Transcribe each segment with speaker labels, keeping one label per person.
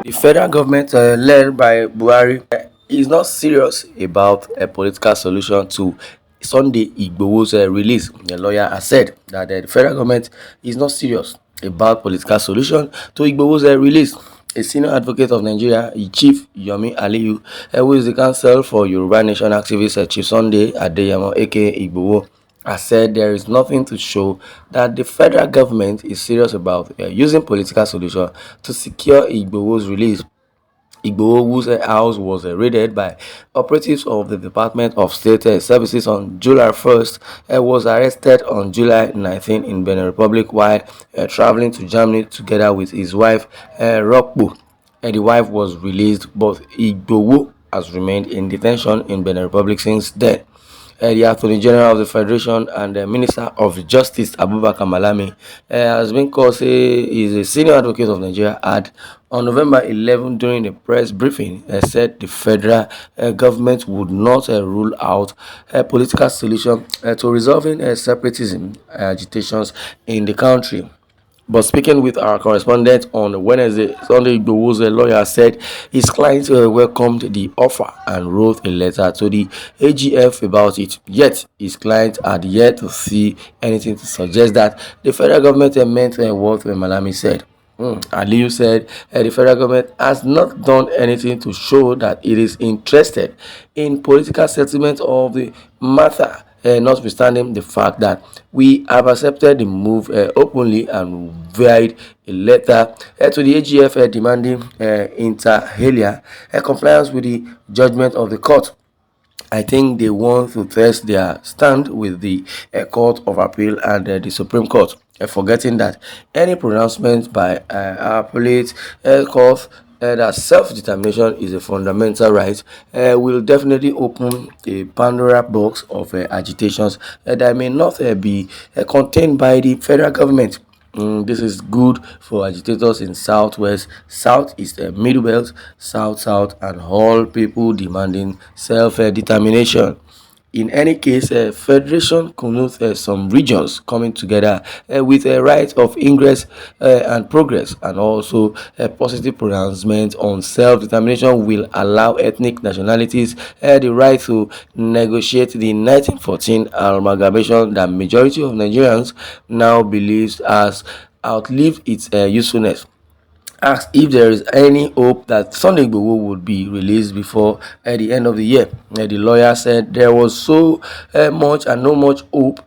Speaker 1: The federal government, led by Buhari, is not serious about a political solution to Sunday Igboho's release. The lawyer has said that the federal government is not serious about political solution to Igboho's release. A senior advocate of Nigeria, Chief Yomi Aliyu, who is the counsel for Yoruba Nation activist Chief Sunday Adeyemo, aka Igboho, has said there is nothing to show that the federal government is serious about using political solution to secure Igboho's release. Igboho, whose house was raided by operatives of the Department of State Services on July 1st, was arrested on July 19 in Benin Republic while traveling to Germany together with his wife, Rokbo. The wife was released, but Igboho has remained in detention in Benin Republic since then. The Attorney General of the Federation and the Minister of Justice Abubakar Malami has been called say is a senior advocate of Nigeria had on November 11 during a press briefing said the federal government would not rule out a political solution to resolving separatism agitations in the country. But speaking with our correspondent on Wednesday, Sunday Igboho's lawyer said his client welcomed the offer and wrote a letter to the AGF about it. Yet, his client had yet to see anything to suggest that the federal government meant what Malami said. Aliyu said the federal government has not done anything to show that it is interested in political settlement of the matter, notwithstanding the fact that we have accepted the move openly and via a letter to the AGF demanding inter alia compliance with the judgment of the court. I think they want to test their stand with the Court of Appeal and the Supreme Court, forgetting that any pronouncement by appellate court that self-determination is a fundamental right will definitely open a Pandora box of agitations that may not be contained by the federal government. This is good for agitators in Southwest, Southeast, Middle Belt, South, and all people demanding self-determination. In any case, federation connotes some regions coming together with a right of ingress and progress, and also a positive pronouncement on self-determination will allow ethnic nationalities the right to negotiate the 1914 amalgamation that majority of Nigerians now believes has outlived its usefulness. Asked if there is any hope that Sunday Igboho would be released before the end of the year, the lawyer said there was so much and no much hope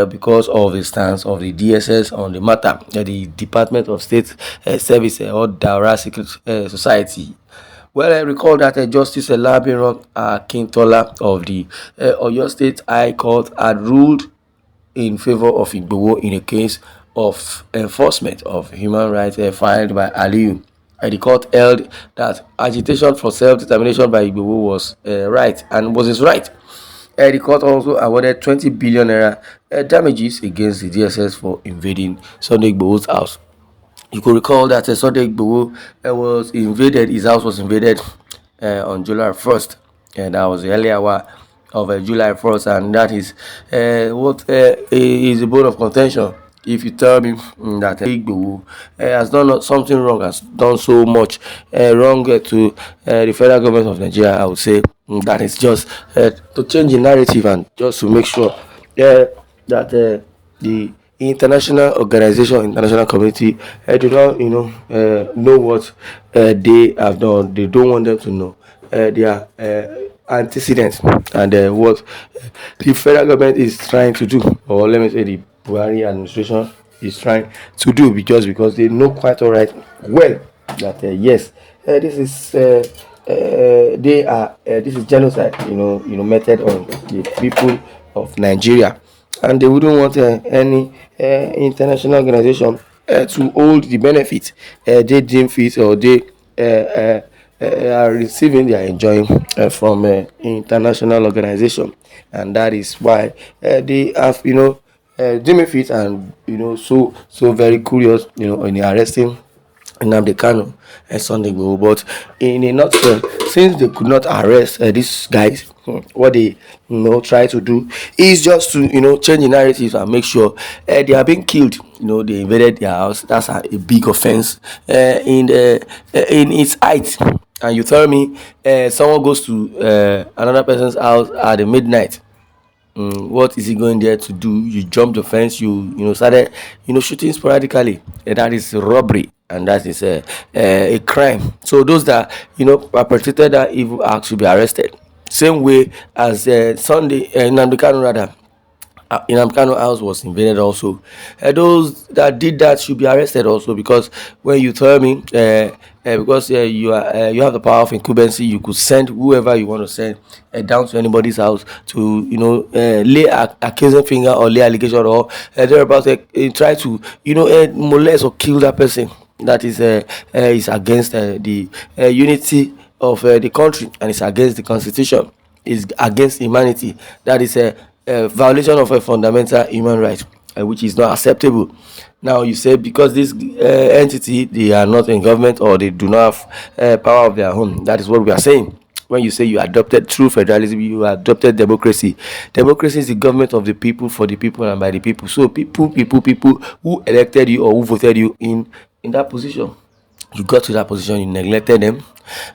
Speaker 1: because of the stance of the DSS on the matter. The Department of State Service or Daura Secret Society. Well, I recall that Justice Labyrinth Akintola of the Oyo State High Court had ruled in favor of Igboho in a case of enforcement of human rights filed by Aliyu. The court held that agitation for self-determination by Igboho was right and was his right. The court also awarded 20 billion naira damages against the DSS for invading Sunday Igboho's house. You could recall that Sunday Igboho was invaded, his house was invaded on July 1st, and that was the early hour of July 1st, and that is what is a bone of contention. If you tell me that Igboho has done something wrong, has done so much wrong to the federal government of Nigeria, I would say that is just to change the narrative and just to make sure that the international organization, international community, do not, know what they have done. They don't want them to know their antecedents and what the federal government is trying to do, or let me say the Buhari administration is trying to do, because they know quite all right well that yes, this is they are this is genocide, method on the people of Nigeria, and they wouldn't want any international organization to hold the benefit they deem fit, or they are receiving, they are enjoying from international organization, and that is why they have deem it fit, and so very curious in arresting Nnamdi Kanu and Sunday Igboho. But in a nutshell, since they could not arrest these guys, what they try to do is just to change the narrative and make sure they are being killed. They invaded their house. That's a big offense in its height. And you tell me someone goes to another person's house at the midnight. What is he going there to do? You jumped the fence, started shooting sporadically. That is robbery, and that is a crime. So those that perpetrated that evil act should be arrested, same way as Sunday Nnamdi Kanu rather. Nnamdi Kanu house was invaded also. Those that did that should be arrested also, because when you tell me because you have the power of incumbency, you could send whoever you want to send down to anybody's house to lay accusing finger or lay allegation or thereabouts, try to molest or kill that person. That is against the unity of the country, and it's against the constitution. Is against humanity. That is a violation of a fundamental human right, which is not acceptable. Now you say because this entity, they are not in government or they do not have power of their own. That is what we are saying. When you say you adopted true federalism, you adopted democracy. Democracy is the government of the people, for the people, and by the people. So people who elected you or who voted you in that position, you got to that position, you neglected them,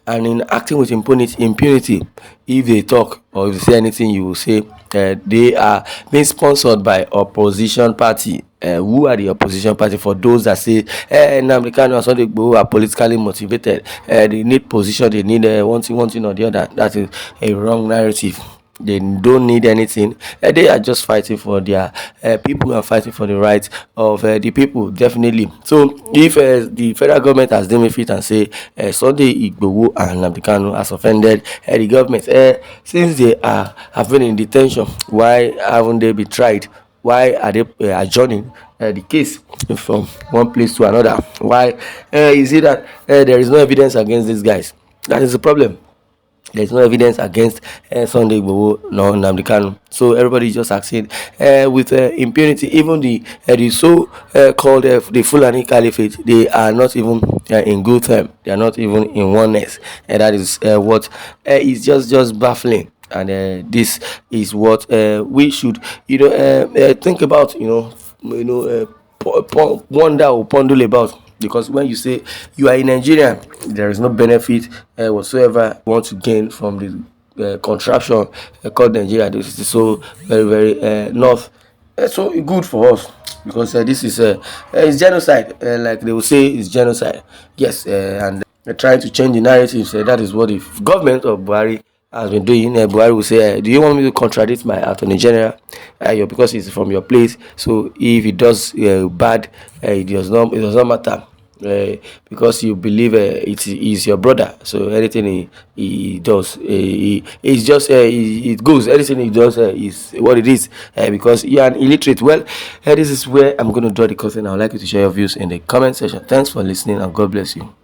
Speaker 1: and in acting with impunity, if they talk or if they say anything, you will say they are being sponsored by opposition party. Who are the opposition party? For those that say Nnamdi Kanu and Sunday Igboho are politically motivated, they need position, they need one thing or the other. That is a wrong narrative. They don't need anything. They are just fighting for their people and fighting for the rights of the people, definitely. So if the federal government has deemed fit and say Sunday Igboho and Nnamdi Kanu has offended the government, since they have been in detention, why haven't they been tried? Why are they adjourning the case from one place to another? Why is it that there is no evidence against these guys? That is the problem. There's no evidence against Sunday Igboho nor Nnamdi Kanu. So everybody is just acting with impunity. Even the so called the Fulani Caliphate, they are not even in good term. They are not even in oneness, and that is what is just baffling. And this is what we should think about. Wonder or pondle about. Because when you say you are in Nigeria, there is no benefit whatsoever you want to gain from the contraption called Nigeria. This is so very north. So good for us, because this is it's genocide. Like they will say, it's genocide. Yes, and they're trying to change the narrative. That is what the government of Buhari has been doing. Buhari will say, do you want me to contradict my attorney general? Because it's from your place. So if it does bad, it does not matter. Because you believe it is your brother, so anything he does, it's just it goes. Anything he does is what it is. Because you are an illiterate. Well, this is where I'm going to draw the curtain. I would like you to share your views in the comment section. Thanks for listening, and God bless you.